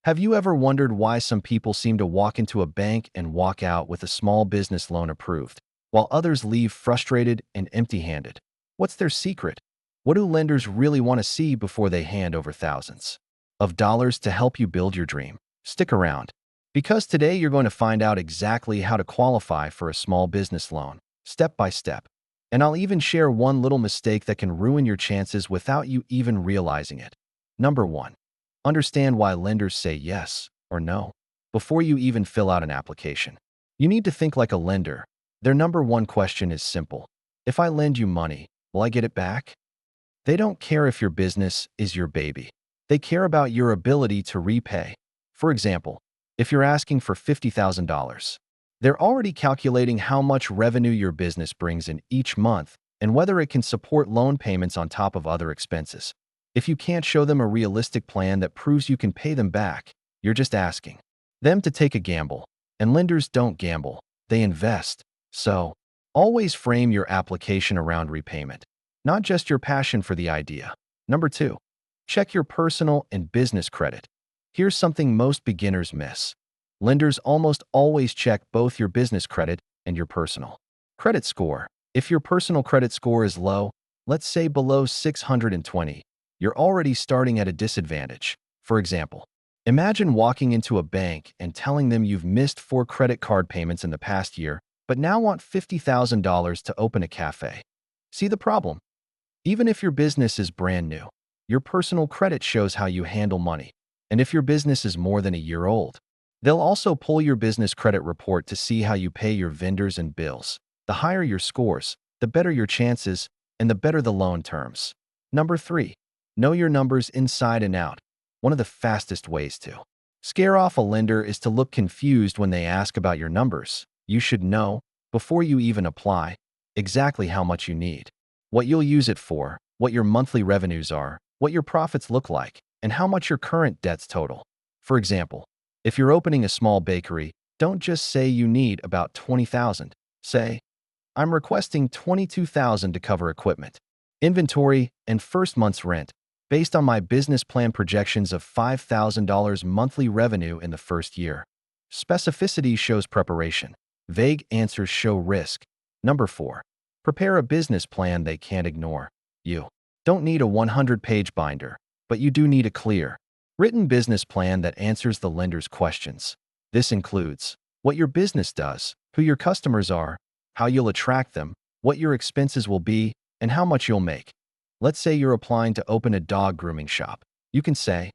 Have you ever wondered why some people seem to walk into a bank and walk out with a small business loan approved, while others leave frustrated and empty-handed? What's their secret? What do lenders really want to see before they hand over thousands of dollars to help you build your dream? Stick around, because today you're going to find out exactly how to qualify for a small business loan, step by step. And I'll even share one little mistake that can ruin your chances without you even realizing it. Number one. Understand why lenders say yes or no before you even fill out an application. You need to think like a lender. Their number one question is simple. If I lend you money, will I get it back? They don't care if your business is your baby. They care about your ability to repay. For example, if you're asking for $50,000, they're already calculating how much revenue your business brings in each month and whether it can support loan payments on top of other expenses. If you can't show them a realistic plan that proves you can pay them back, you're just asking them to take a gamble. And lenders don't gamble, they invest. So, always frame your application around repayment, not just your passion for the idea. Number two, check your personal and business credit. Here's something most beginners miss. Lenders almost always check both your business credit and your personal credit score. If your personal credit score is low, let's say below 620, you're already starting at a disadvantage. For example, imagine walking into a bank and telling them you've missed 4 credit card payments in the past year, but now want $50,000 to open a cafe. See the problem? Even if your business is brand new, your personal credit shows how you handle money. And if your business is more than a year old, they'll also pull your business credit report to see how you pay your vendors and bills. The higher your scores, the better your chances, and the better the loan terms. Number three, know your numbers inside and out. One of the fastest ways to scare off a lender is to look confused when they ask about your numbers. You should know, before you even apply, exactly how much you need, what you'll use it for, what your monthly revenues are, what your profits look like, and how much your current debts total. For example, if you're opening a small bakery, don't just say you need about $20,000. Say, I'm requesting $22,000 to cover equipment, inventory, and first month's rent, based on my business plan projections of $5,000 monthly revenue in the first year. Specificity shows preparation. Vague answers show risk. Number four, prepare a business plan they can't ignore. You don't need a 100-page binder, but you do need a clear, written business plan that answers the lender's questions. This includes what your business does, who your customers are, how you'll attract them, what your expenses will be, and how much you'll make. Let's say you're applying to open a dog grooming shop. You can say,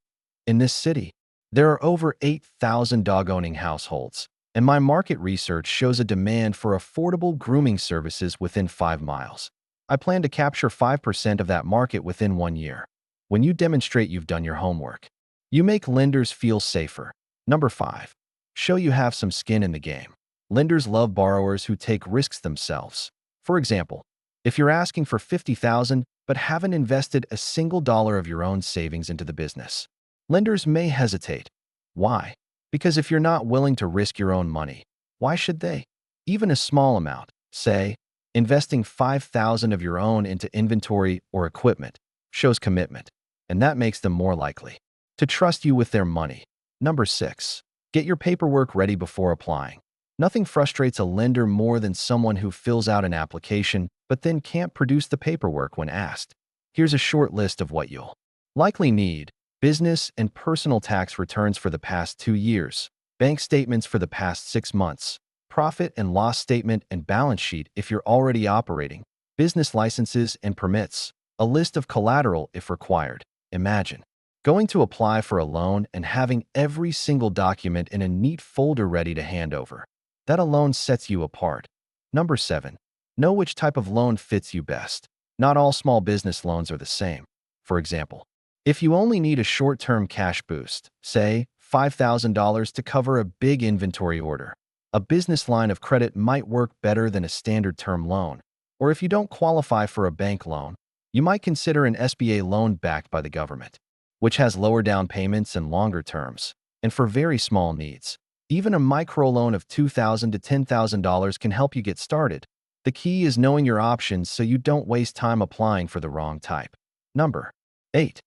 in this city, there are over 8,000 dog-owning households, and my market research shows a demand for affordable grooming services within 5 miles. I plan to capture 5% of that market within 1 year. When you demonstrate you've done your homework, you make lenders feel safer. Number five, show you have some skin in the game. Lenders love borrowers who take risks themselves. For example, if you're asking for $50,000 but haven't invested a single dollar of your own savings into the business, lenders may hesitate. Why? Because if you're not willing to risk your own money, why should they? Even a small amount, say, investing $5,000 of your own into inventory or equipment, shows commitment, and that makes them more likely to trust you with their money. Number six, get your paperwork ready before applying. Nothing frustrates a lender more than someone who fills out an application but then can't produce the paperwork when asked. Here's a short list of what you'll likely need: business and personal tax returns for the past 2 years, bank statements for the past 6 months, profit and loss statement and balance sheet if you're already operating, business licenses and permits, a list of collateral if required. Imagine going to apply for a loan and having every single document in a neat folder ready to hand over. That alone sets you apart. Number seven, know which type of loan fits you best. Not all small business loans are the same. For example, if you only need a short-term cash boost, say $5,000 to cover a big inventory order, a business line of credit might work better than a standard term loan. Or if you don't qualify for a bank loan, you might consider an SBA loan backed by the government, which has lower down payments and longer terms. And for very small needs, even a microloan of $2,000 to $10,000 can help you get started. The key is knowing your options so you don't waste time applying for the wrong type. Number 8.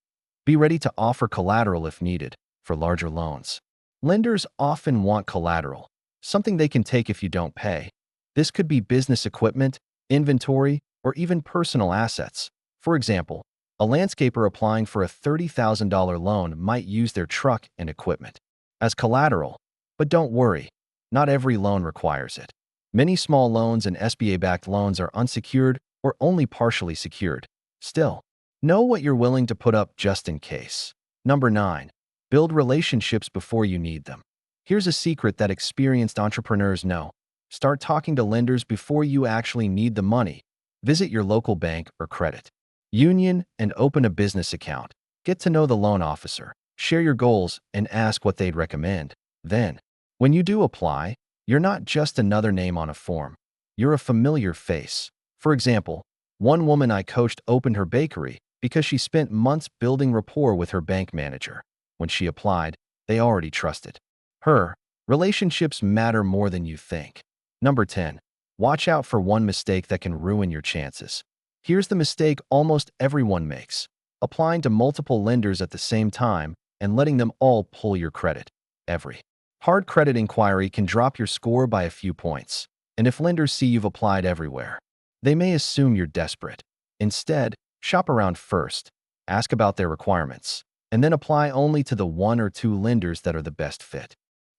Be ready to offer collateral if needed. for larger loans. Lenders often want collateral, something they can take if you don't pay. This could be business equipment, inventory, or even personal assets. For example, a landscaper applying for a $30,000 loan might use their truck and equipment as collateral. But don't worry, not every loan requires it. Many small loans and SBA-backed loans are unsecured or only partially secured. Still, know what you're willing to put up just in case. Number 9. Build relationships before you need them. Here's a secret that experienced entrepreneurs know. Start talking to lenders before you actually need the money. Visit your local bank or credit union and open a business account. Get to know the loan officer, share your goals, and ask what they'd recommend. Then, when you do apply, you're not just another name on a form. You're a familiar face. For example, one woman I coached opened her bakery because she spent months building rapport with her bank manager. When she applied, they already trusted her. Relationships matter more than you think. Number 10. Watch out for one mistake that can ruin your chances. Here's the mistake almost everyone makes: applying to multiple lenders at the same time and letting them all pull your credit. Every hard credit inquiry can drop your score by a few points. And if lenders see you've applied everywhere, they may assume you're desperate. Instead, shop around first, ask about their requirements, and then apply only to the 1 or 2 lenders that are the best fit.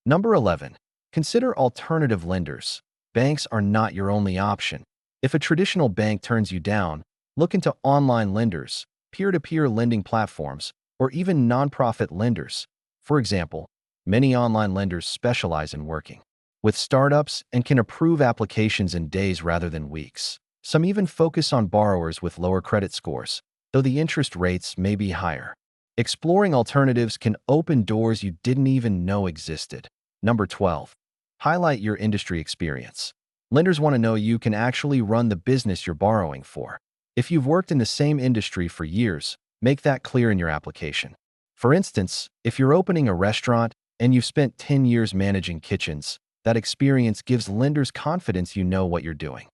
Number 11. Consider alternative lenders. Banks are not your only option. If a traditional bank turns you down, look into online lenders, peer-to-peer lending platforms, or even nonprofit lenders. For example, many online lenders specialize in working with startups and can approve applications in days rather than weeks. Some even focus on borrowers with lower credit scores, though the interest rates may be higher. Exploring alternatives can open doors you didn't even know existed. Number 12. Highlight your industry experience. Lenders want to know you can actually run the business you're borrowing for. If you've worked in the same industry for years, make that clear in your application. For instance, if you're opening a restaurant and you've spent 10 years managing kitchens, that experience gives lenders confidence you know what you're doing.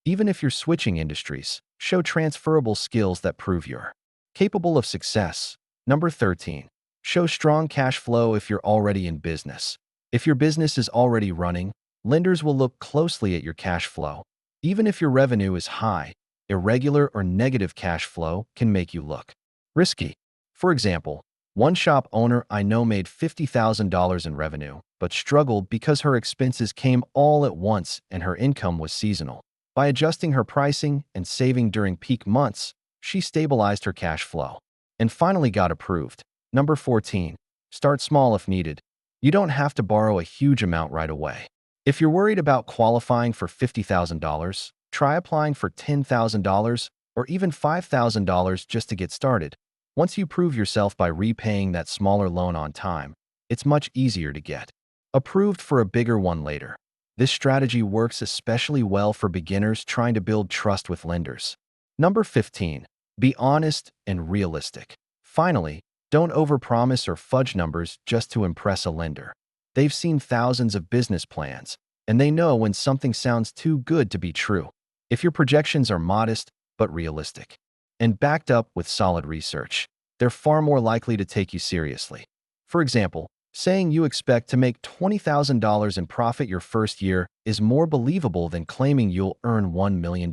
Even if you're switching industries, show transferable skills that prove you're capable of success. Number 13. Show strong cash flow if you're already in business. If your business is already running, lenders will look closely at your cash flow. Even if your revenue is high, irregular or negative cash flow can make you look risky. For example, one shop owner I know made $50,000 in revenue, but struggled because her expenses came all at once and her income was seasonal. By adjusting her pricing and saving during peak months, she stabilized her cash flow and finally got approved. Number 14. Start small if needed. You don't have to borrow a huge amount right away. If you're worried about qualifying for $50,000, try applying for $10,000 or even $5,000 just to get started. Once you prove yourself by repaying that smaller loan on time, it's much easier to get approved for a bigger one later. This strategy works especially well for beginners trying to build trust with lenders. Number 15. Be honest and realistic. Finally, don't overpromise or fudge numbers just to impress a lender. They've seen thousands of business plans, and they know when something sounds too good to be true. If your projections are modest but realistic and backed up with solid research, they're far more likely to take you seriously. For example, saying you expect to make $20,000 in profit your first year is more believable than claiming you'll earn $1 million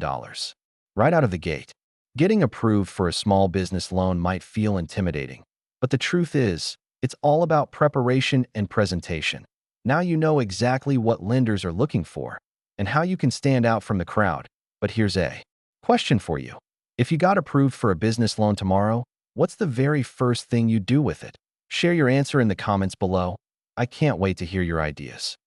right out of the gate. Getting approved for a small business loan might feel intimidating, but the truth is, it's all about preparation and presentation. Now you know exactly what lenders are looking for and how you can stand out from the crowd. But here's a question for you. If you got approved for a business loan tomorrow, what's the very first thing you'd do with it? Share your answer in the comments below. I can't wait to hear your ideas.